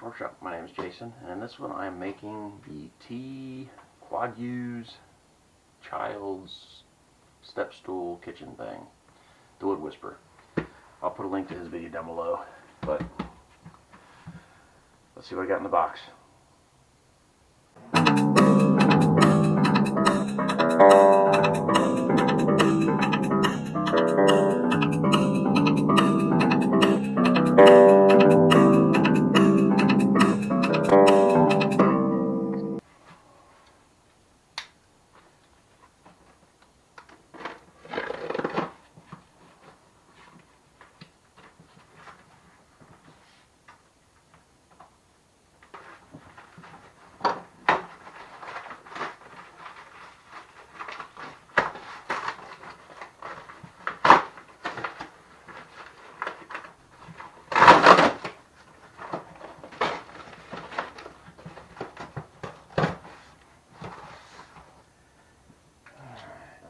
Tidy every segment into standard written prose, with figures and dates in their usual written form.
Works Workshop. My name is Jason, and in this one I am making the TWW Child's Step Stool kitchen thing, the Wood Whisperer. I'll put a link to his video down below, but let's see what I got in the box.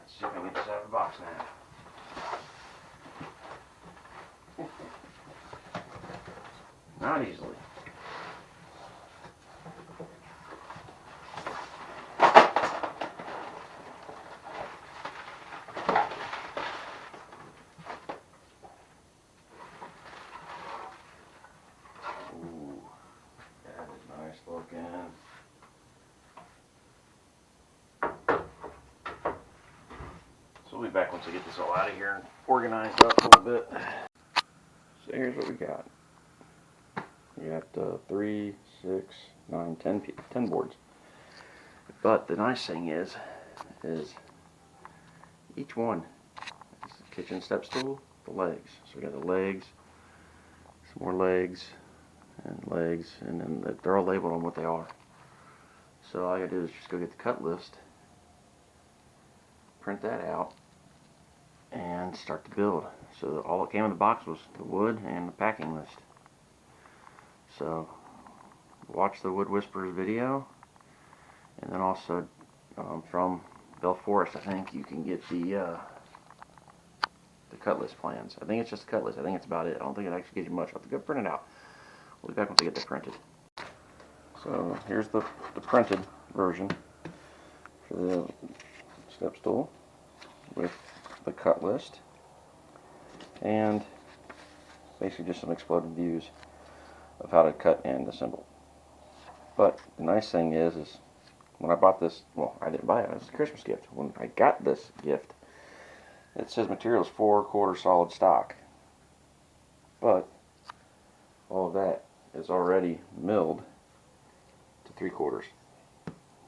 Let's see if I can get this out of the box now. Not easily. Ooh, that is nice looking. So we'll be back once I get this all out of here and organized up a little bit. So here's what we got. We got 3, 6, 9, 10 boards. But the nice thing is each one is the kitchen step stool, the legs. So we got the legs, some more legs, and then they're all labeled on what they are. So all I gotta do is just go get the cut list, print that out, and start to build. So all that came in the box was the wood and the packing list. So watch the Wood Whisperer's video, and then also from Bell Forest, I think you can get the cut list plans. I think it's just the cut list. I think it's about it. I don't think it actually gives you much. I'll have to go print it out. We'll be back once I get this printed. So here's the printed version for the step stool with the cut list and basically just some exploded views of how to cut and assemble. But the nice thing is when I bought this, well, I didn't buy it, it was a Christmas gift. When I got this gift, it says materials 4/4 solid stock, but all of that is already milled to 3/4,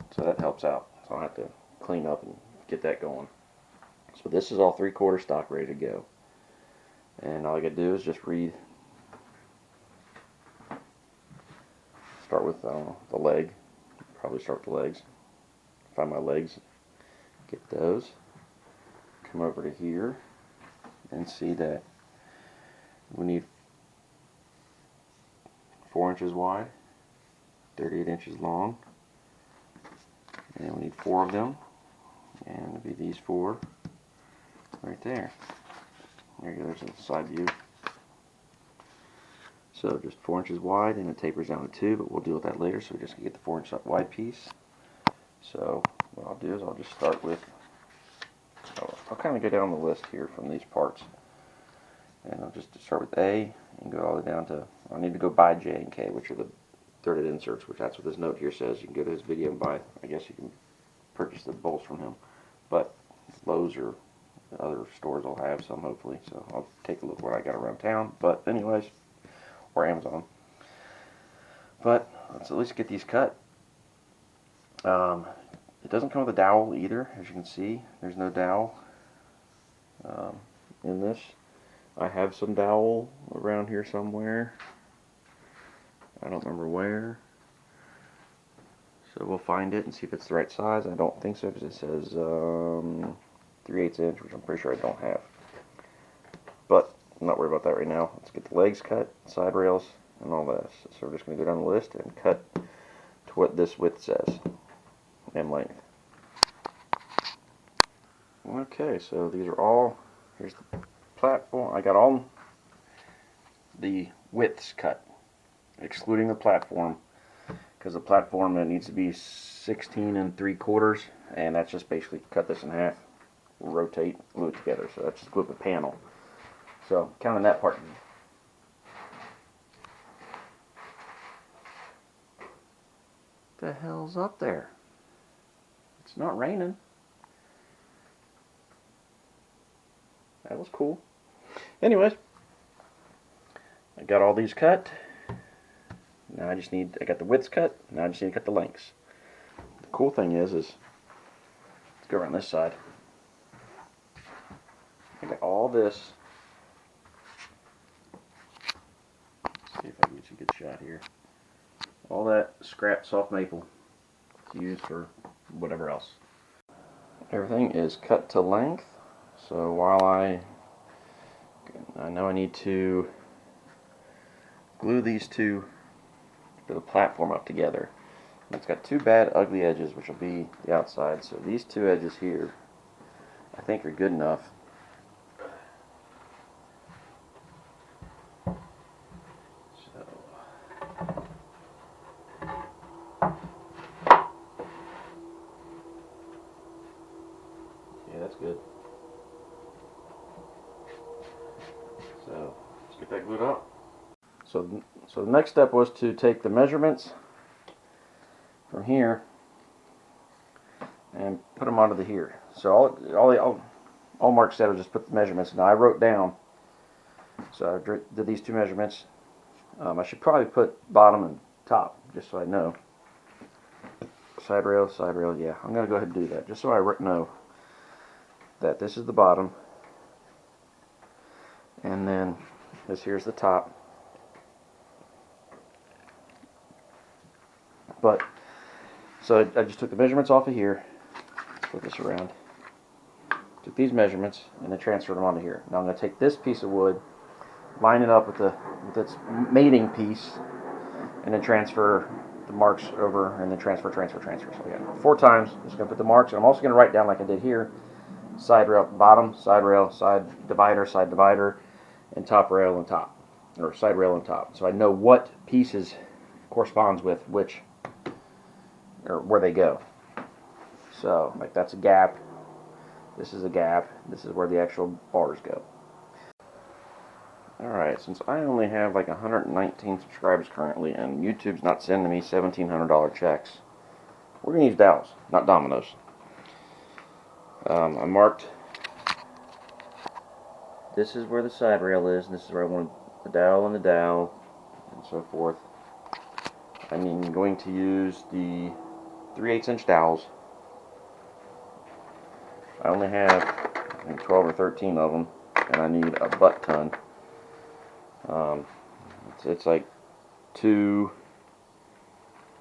so that helps out. So I don't have to clean up and get that going. So this is all 3/4 stock ready to go, and all I gotta do is just read. Start with the leg. Probably start with the legs. Find my legs. Get those. Come over to here and see that we need 4 inches wide, 38 inches long, and we need 4 of them, and it'll be these 4 right there. There you go. There's a side view. So just 4 inches wide, and it tapers down to 2, but we'll deal with that later. So we're just going to get the 4 inch wide piece. So what I'll do is I'll just start with, I'll kind of go down the list here from these parts. And I'll just start with A and go all the way down to, I need to go buy J and K, which are the threaded inserts, which that's what this note here says. You can go to his video and buy, I guess you can purchase the bolts from him. But Lowe's or other stores will have some, hopefully. So I'll take a look what I got around town. But anyways, or Amazon. But let's at least get these cut. It doesn't come with a dowel either, as you can see. There's no dowel in this. I have some dowel around here somewhere. I don't remember where. So we'll find it and see if it's the right size. I don't think so because it says 3/8 inch, which I'm pretty sure I don't have. But I'm not worried about that right now. Let's get the legs cut, side rails, and all this. So we're just going to go down the list and cut to what this width says and length. Okay, so these are all, here's the platform. I got all the widths cut. excluding the platform, because the platform, it needs to be 16 3/4, and that's just basically cut this in half, rotate, glue it together. So that's just glue up a panel. So counting that part. What the hell's up there? It's not raining. That was cool. Anyways, I got all these cut. Now I got the widths cut. Now I just need to cut the lengths. The cool thing is let's go around this side. I got all this. Let's see if I can get you a good shot here. All that scrap soft maple to use for whatever else. Everything is cut to length. So while I know I need to glue these two to the platform up together. And it's got two bad ugly edges, which will be the outside. So these two edges here, I think, are good enough. So yeah, that's good. So let's get that glued up. So the next step was to take the measurements from here and put them onto the here. So all Mark said was just put the measurements. Now I wrote down. So I did these two measurements. I should probably put bottom and top just so I know. Side rail, yeah. I'm gonna go ahead and do that just so I know that this is the bottom, and then this here's the top. But so I just took the measurements off of here, put this around, took these measurements, and then transferred them onto here. Now I'm going to take this piece of wood, line it up with its mating piece, and then transfer the marks over, and then transfer. So I got 4 times. I'm just going to put the marks, and I'm also going to write down like I did here: side rail, bottom, side rail, side divider, and top rail and top, or side rail and top. So I know what pieces corresponds with which, or where they go. So like that's a gap, this is a gap, this is where the actual bars go. Alright, since I only have like 119 subscribers currently and YouTube's not sending me $1,700 checks, we're going to use dowels, not dominoes. I marked, this is where the side rail is, and this is where I want the dowel and the dowel, and so forth. I'm going to use the 3/8 inch dowels. I only have, I think, 12 or 13 of them, and I need a butt ton. It's like 2,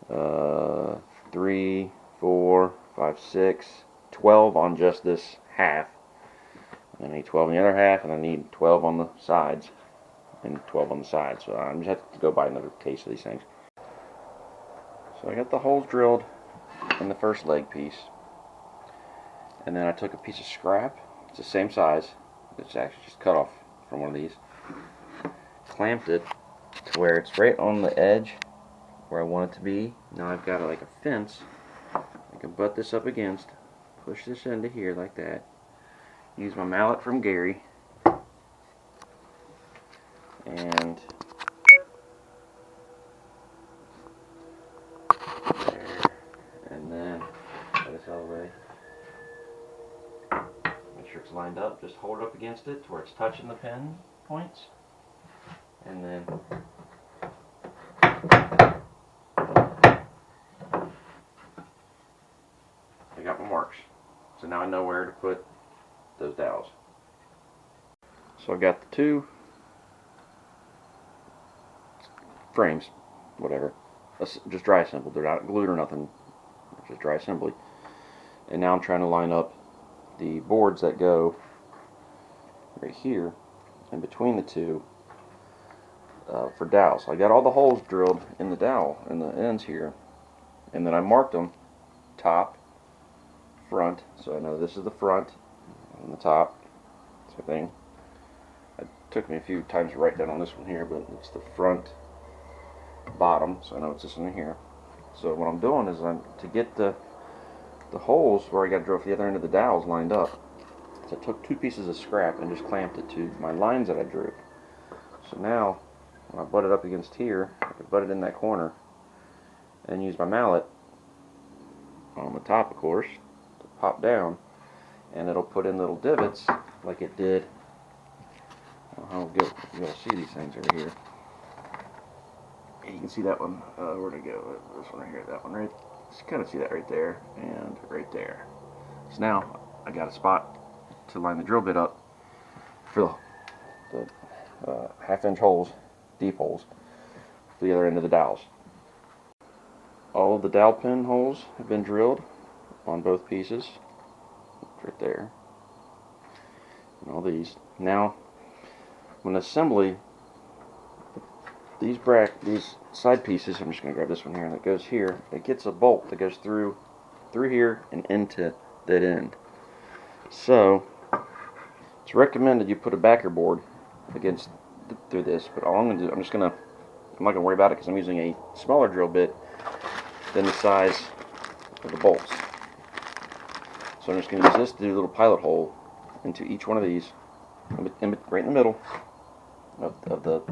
3, 4, 5, 6, 12 on just this half. And I need 12 on the other half, and I need 12 on the sides, and 12 on the sides. So I'm just have to go buy another case of these things. So I got the holes drilled in the first leg piece, and then I took a piece of scrap. It's the same size. It's actually just cut off from one of these. Clamped it to where it's right on the edge where I want it to be. Now I've got like a fence I can butt this up against, push this into here like that, use my mallet from Gary, and there, and then let this out of the way. Make sure it's lined up. Just hold it up against it to where it's touching the pin points, and then I got my marks. So now I know where to put those dowels. So I got the 2 frames, whatever, just dry assembled. They're not glued or nothing, just dry assembly. And now I'm trying to line up the boards that go right here in between the 2 for dowels. So I got all the holes drilled in the dowel in the ends here, and then I marked them top, front, so I know this is the front and the top. Same thing. It took me a few times to write down on this one here, but it's the front bottom, so I know it's this one here. So what I'm doing is to get the holes where I got to drill for the other end of the dowels lined up. So I took 2 pieces of scrap and just clamped it to my lines that I drew. So now when I butt it up against here, I can butt it in that corner and use my mallet on the top, of course, to pop down, and it'll put in little divots like it did. You'll see these things over here. You can see that one. Where'd it go? This one right here. That one right. You kind of see that right there and right there. So now I got a spot to line the drill bit up for the 1/2-inch holes, deep holes, for the other end of the dowels. All of the dowel pin holes have been drilled on both pieces, right there, and all these. Now, when assembly, these side pieces, I'm just going to grab this one here, that goes here, it gets a bolt that goes through here and into that end. So, it's recommended you put a backer board against through this, but all I'm going to do, I'm not going to worry about it because I'm using a smaller drill bit than the size of the bolts. So I'm just going to use this to do a little pilot hole into each one of these, right in the middle of the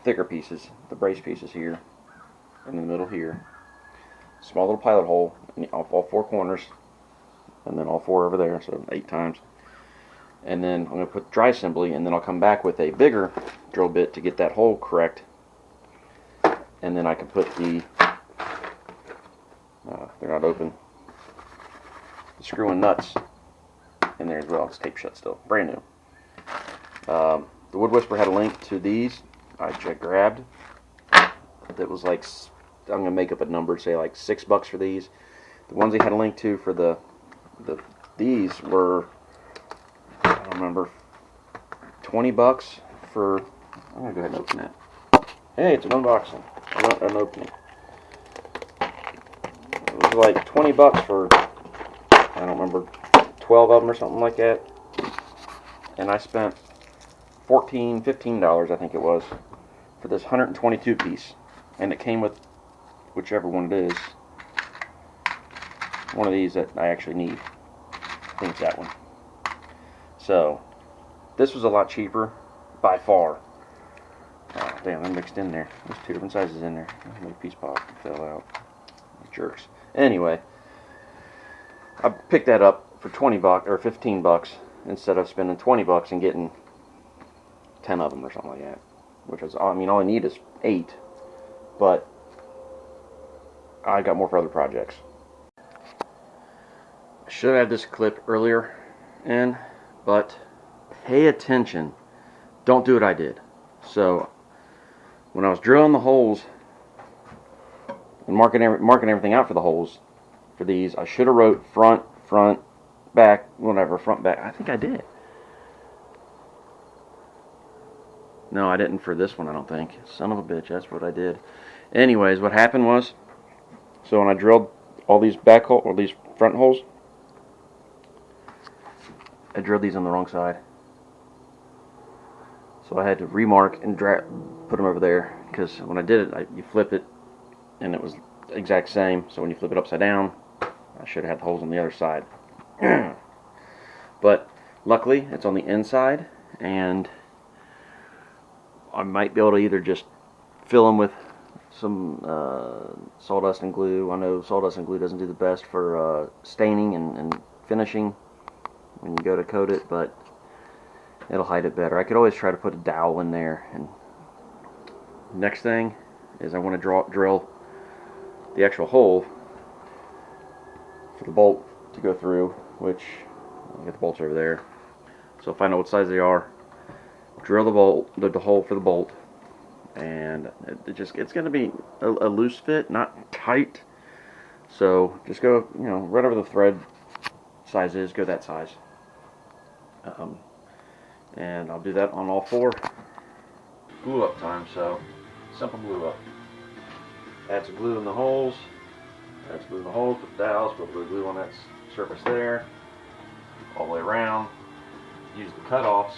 thicker pieces, the brace pieces here, and in the middle here. Small little pilot hole in all 4 corners, and then all 4 over there, so 8 times. And then I'm going to put dry assembly, and then I'll come back with a bigger drill bit to get that hole correct. And then I can put the, they're not open, the screw and nuts in there as well. It's taped shut still, brand new. The Wood Whisperer had a link to these I grabbed. That was like, I'm going to make up a number, say like $6 for these. The ones they had a link to for these were, I don't remember, $20 for, I'm going to go ahead and open that. Hey, it's an unboxing, not an opening. It was like $20 for, I don't remember, 12 of them or something like that. And I spent $15 I think it was, for this 122 piece. And it came with whichever one it is. One of these that I actually need. I think it's that one. So, this was a lot cheaper, by far. Oh, damn, they're mixed in there. There's 2 different sizes in there. My piece pop fell out. Jerks. Anyway, I picked that up for $20 or $15 instead of spending $20 and getting 10 of them or something like that. Which is, I mean, all I need is 8, but I got more for other projects. I should have had this clip earlier in, but pay attention. Don't do what I did. So, when I was drilling the holes and marking everything out for the holes for these, I should have wrote front, back, whatever, front, back. I think I did. No, I didn't for this one, I don't think. Son of a bitch, that's what I did. Anyways, what happened was, so when I drilled all these back holes, or these front holes, I drilled these on the wrong side. So I had to remark and put them over there, because when I did it, you flip it, and it was the exact same. So when you flip it upside down, I should have had the holes on the other side. But luckily, it's on the inside, and I might be able to either just fill them with some sawdust and glue. I know sawdust and glue doesn't do the best for staining and finishing when you go to coat it, but it'll hide it better. I could always try to put a dowel in there. And next thing is I want to drill the actual hole for the bolt to go through, which I'll get the bolts over there. So find out what size they are, drill the hole for the bolt, and it's going to be a loose fit, not tight. So just go, right over the thread size is, go that size. And I'll do that on all 4. Glue up time, so simple glue up. Add some glue in the holes. Add some glue in the holes, put the dowels, put the glue on that surface there, all the way around. Use the cutoffs.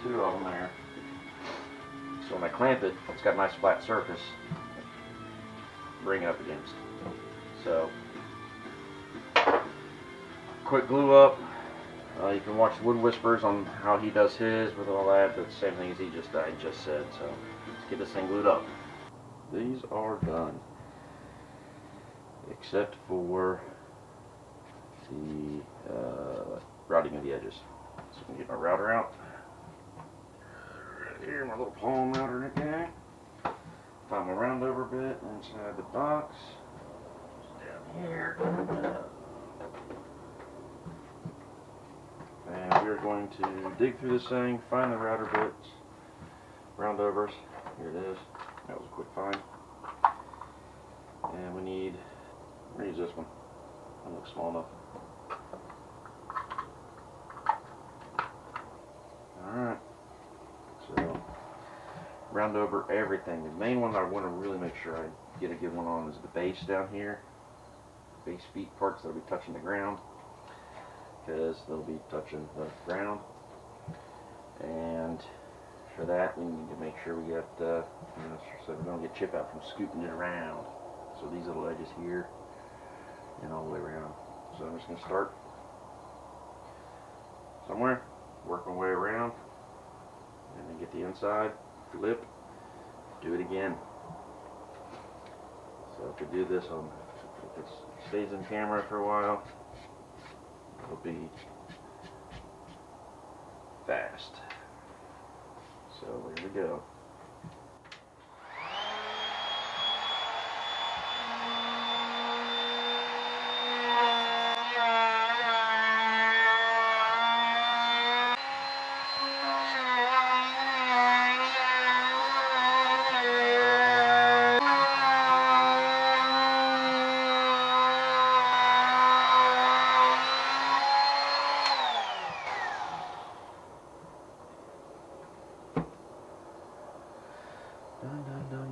2 of them there. So when I clamp it, it's got a nice flat surface to bring it up against. So, quick glue up. You can watch Wood Whispers on how he does his with all that. That's the same thing as I just said. So let's get this thing glued up. These are done, except for the routing of the edges. So I can get my router out. Right here, my little palm router in it, guy. Find my round over bit inside the box. Down here. And we're going to dig through this thing, find the router bits, round overs. Here it is. That was a quick find. And we're going to use this one. That looks small enough. Alright. So, round over everything. The main one I want to really make sure I get a good one on is the base down here. Base feet parts that'll be touching the ground, because they'll be touching the ground. And for that, we need to make sure we get, so we don't get chip out from scooting it around. So these little edges here and all the way around. So I'm just going to start somewhere, work my way around, and then get the inside, flip, do it again. So if we do this on, if it stays in camera for a while, it'll be fast. So here we go.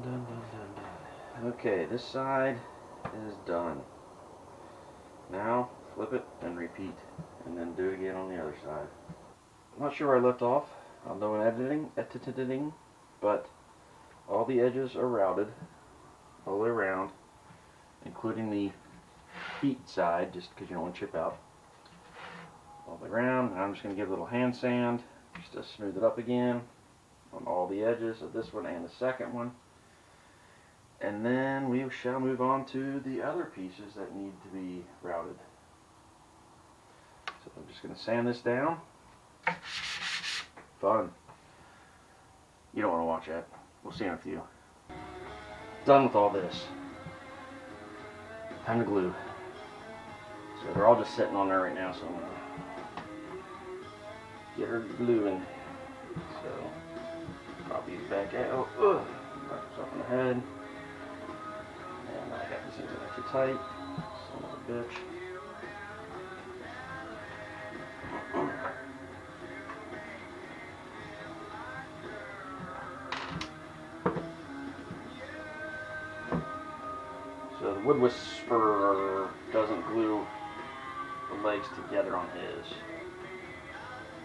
Done. Okay, this side is done. Now flip it and repeat, and then do it again on the other side. I'm not sure where I left off. I'll know in editing, but all the edges are routed all the way around, including the feet side, just because you don't want to chip out. All the way around. And I'm just going to give a little hand sand just to smooth it up again on all the edges of this one and the second one. And then we shall move on to the other pieces that need to be routed. So I'm just going to sand this down. Fun. You don't want to watch that. We'll see in a few. Done with all this. Time to glue. So they're all just sitting on there right now, so I'm going to get her gluing. So pop these back out. Ugh. Knock this off in the head. And I got these things extra tight. Son of a bitch. So the Wood Whisperer doesn't glue the legs together on his.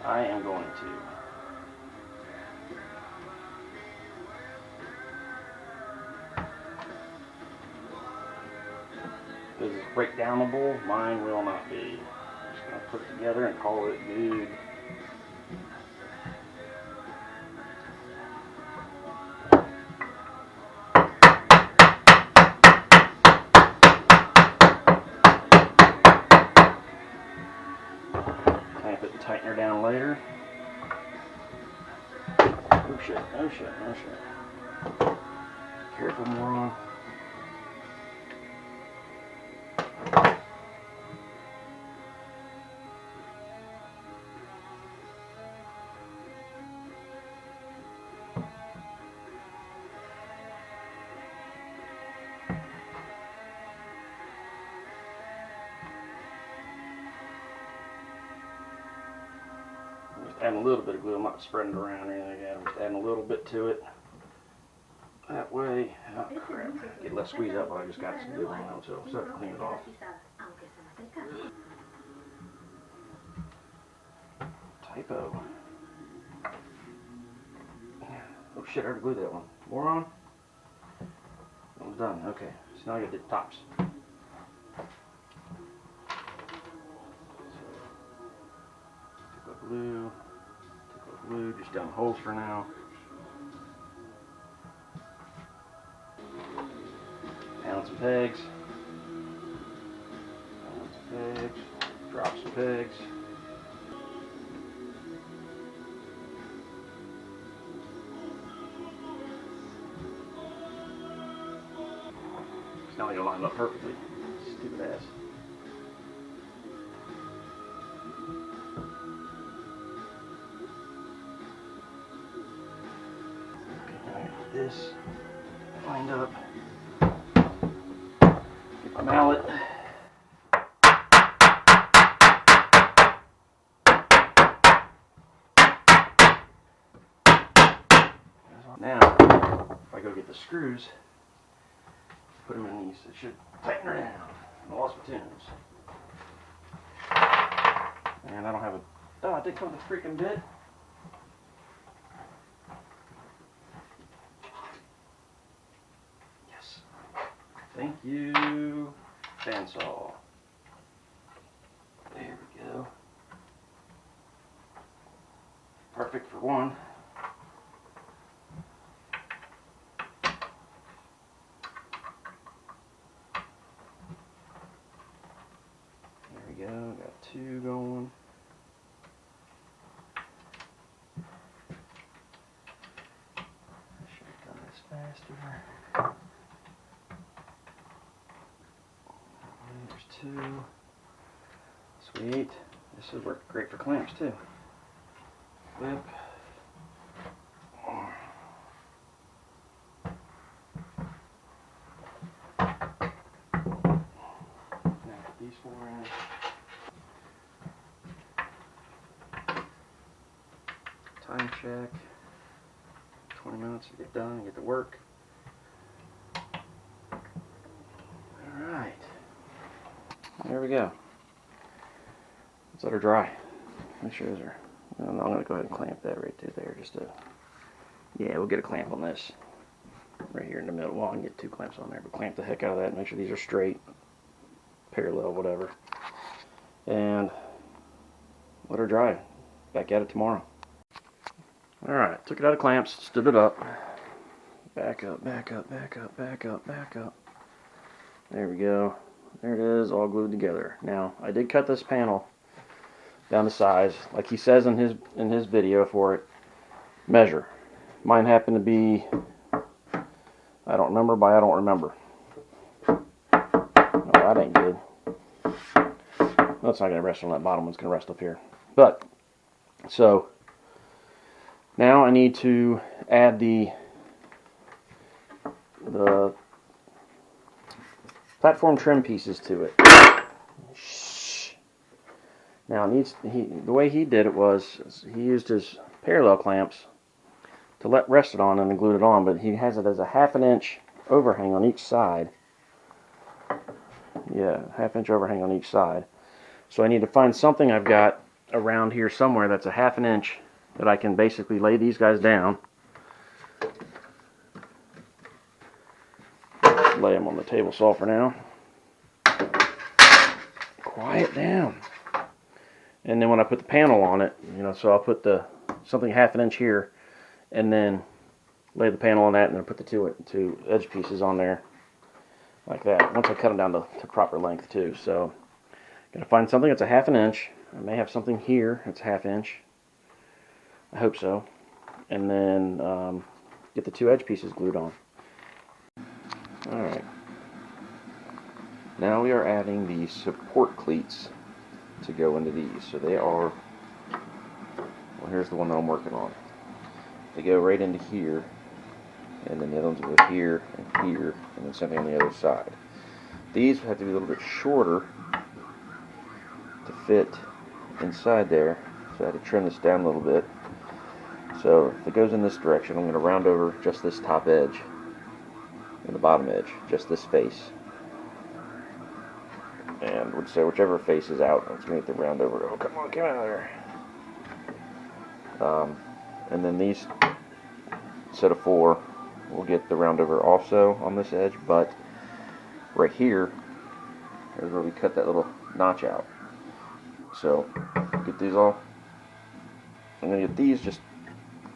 I am going to. This is breakdownable, mine will not be. I'm just going to put it together and call it good. Clamp it and tighten her down later. Oh shit, oh shit, oh shit. Careful, moron. Adding a little bit of glue. I'm not spreading it around or anything like that. I'm just adding a little bit to it. That way, oh crap, get less squeeze out, but I just got some glue on it, so I'll start to clean it off. Typo. Oh shit, I already glued that one. More on? That one's done. Okay, so now I gotta do the tops. Glue, just down the holes for now. Pound some pegs. Drop some pegs. It's not gonna line up perfectly. Stupid ass. This lined up. Get my mallet. Now, if I go get the screws, put them in these, it should tighten her down. I lost my tunes. And I don't have a, oh, I did come with a freaking bit. Thank you, bandsaw. There we go. Perfect for one. There we go, got two going. I should have done this faster. There's two. Sweet. This would work great for clamps too. Flip. Now put these four in. Time check. 20 minutes to get done and get to work. Alright. There we go. Let's let her dry. Make sure those are. I'm going to go ahead and clamp that right through there. Just to. Yeah, we'll get a clamp on this. Right here in the middle. Well, I can get two clamps on there, but clamp the heck out of that and make sure these are straight, parallel, whatever. And let her dry. Back at it tomorrow. Alright, took it out of clamps, stood it up. Back up, back up, back up, back up, back up. There we go. There it is, all glued together. Now, I did cut this panel down to size, like he says in his video for it. Measure. Mine happened to be, I don't remember by I don't remember. Oh, that ain't good. That's not going to rest on that bottom one, it's going to rest up here. But, so, now I need to add the platform trim pieces to it. Shh. Now the way he did it was he used his parallel clamps to rest it on and then glued it on, but he has it as a 1/2 inch overhang on each side. Yeah, 1/2 inch overhang on each side. So I need to find something I've got around here somewhere that's a 1/2 inch that I can basically lay these guys down. Lay them on the table saw for now. Quiet down. And then when I put the panel on it, so I'll put something 1/2 inch here, and then lay the panel on that, and then put the two edge pieces on there, like that. Once I cut them down to proper length too. So, gotta find something that's a 1/2 inch. I may have something here that's 1/2 inch. I hope so. And then get the two edge pieces glued on. Alright. Now we are adding the support cleats to go into these. So they are, well, here's the one that I'm working on. They go right into here, and then the other ones go here, and then something on the other side. These have to be a little bit shorter to fit inside there, so I had to trim this down a little bit. So if it goes in this direction, I'm going to round over just this top edge and the bottom edge, just this face. And would say whichever face is out, let's make the round over. Oh, come on, get out of there. And then these set of 4 will get the round over also on this edge, but right here is where we cut that little notch out. So get these off. I'm going to get these just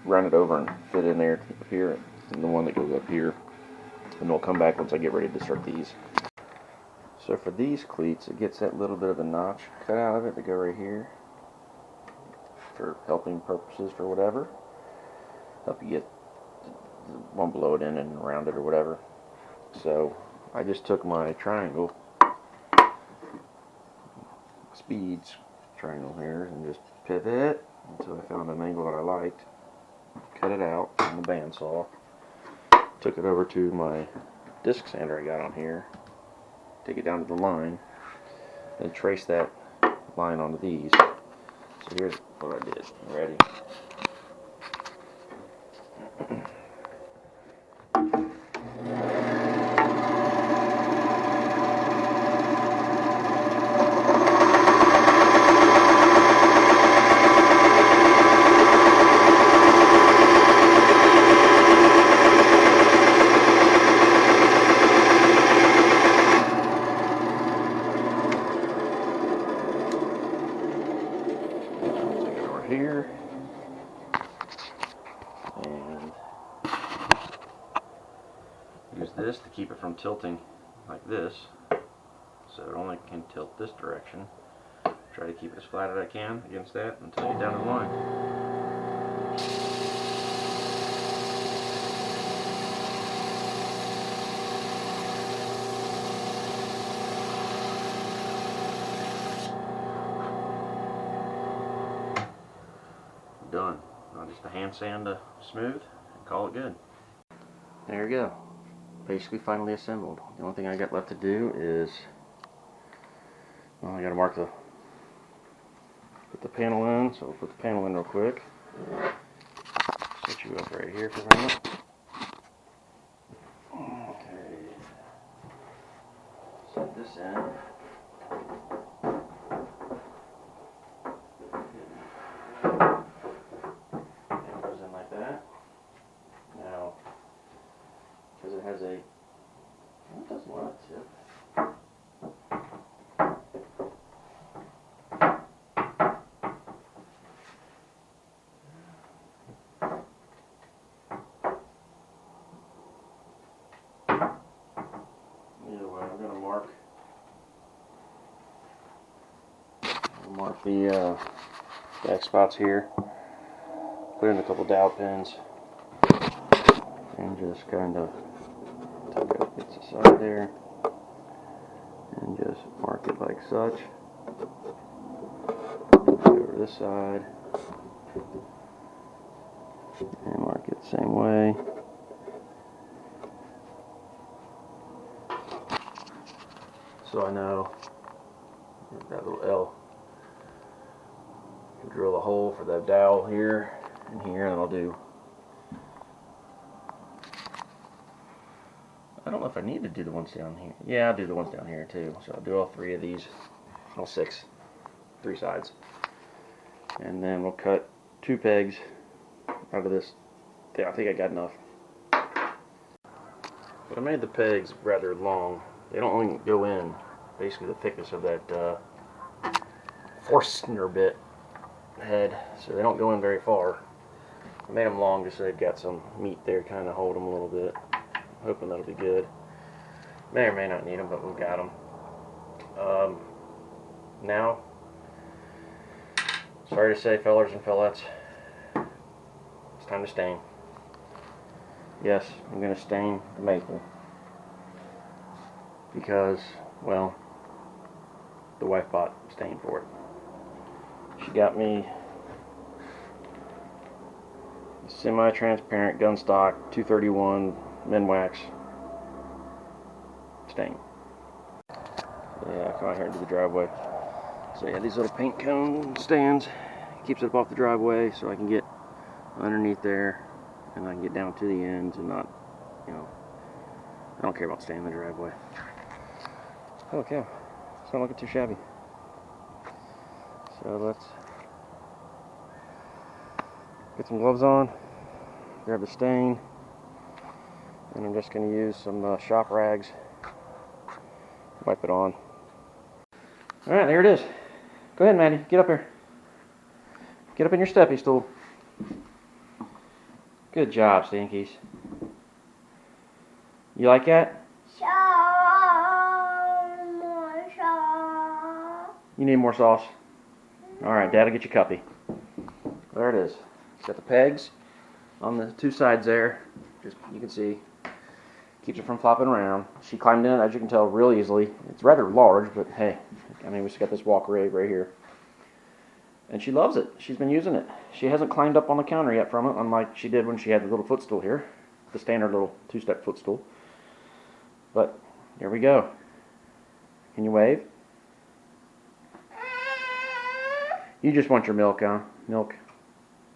rounded over and fit in there up here, and the one that goes up here, and we'll come back once I get ready to start these. So for these cleats, it gets that little bit of a notch cut out of it to go right here for helping purposes for whatever. Help you get the one below it in and round it or whatever. So I just took my triangle, speeds triangle here, and just pivot until I found an angle that I liked. Cut it out on the bandsaw. Took it over to my disc sander I got on here. Take it down to the line, and trace that line onto these. So here's what I did. Ready? Here and use this to keep it from tilting like this, so it only can tilt this direction. Try to keep it as flat as I can against that until you get down to the line. Done. Now just a hand sand to smooth and call it good. There you go. Basically finally assembled. The only thing I got left to do is, well, I got to put the panel in, so I'll put the panel in real quick. Set you up right here for a minute. Okay. Set this in. Because it has a, well, it doesn't want to tip. Either way, I'm going to mark the back spots here. Put in a couple dowel pins and just kind of tuck up bits aside there and just mark it like such. Over this side and mark it the same way. So I know that little L can drill a hole for that dowel here and here, and I'll do, I don't know if I need to do the ones down here. Yeah, I'll do the ones down here too. So I'll do all 3 of these, all 6, 3 sides. And then we'll cut 2 pegs out of this. Yeah, I think I got enough. But I made the pegs rather long. They don't only go in basically the thickness of that Forstner bit head, so they don't go in very far. I made them long just so they've got some meat there, kind of hold them a little bit. Hoping that'll be good. May or may not need them, but we've got them. Now, sorry to say, fellers and fellettes, it's time to stain. Yes, I'm going to stain the maple because, well, the wife bought stain for it. She got me a semi-transparent gunstock 231 Minwax stain. Yeah, come out here into the driveway. So yeah, these little paint cone stands keeps it up off the driveway, so I can get underneath there and I can get down to the ends and not, you know, I don't care about staying in the driveway. Okay, it's not looking too shabby. So let's get some gloves on, grab the stain, and I'm just going to use some shop rags, wipe it on. Alright, there it is. Go ahead, Maddie, get up here. Get up in your steppy stool. Good job, Stinkies. You like that? You need more sauce? Alright, Dad'll get you cuppy. There it is. It's got the pegs on the two sides there. Just, you can see, keeps it from flopping around. She climbed in it, as you can tell, real easily. It's rather large, but hey, I mean, we just got this walk rig right here. And she loves it. She's been using it. She hasn't climbed up on the counter yet from it, unlike she did when she had the little footstool here. The standard little two-step footstool. But, here we go. Can you wave? You just want your milk, huh? Milk.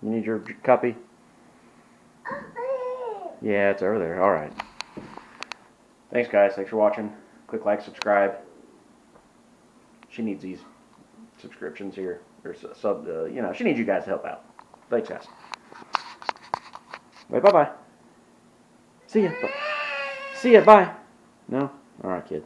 You need your cuppy? Yeah, it's over there. Alright. Thanks, guys. Thanks for watching. Click like, subscribe. She needs these subscriptions here. Or you know, she needs you guys to help out. Thanks, guys. Bye-bye. See ya. See ya. Bye. No? Alright, kid.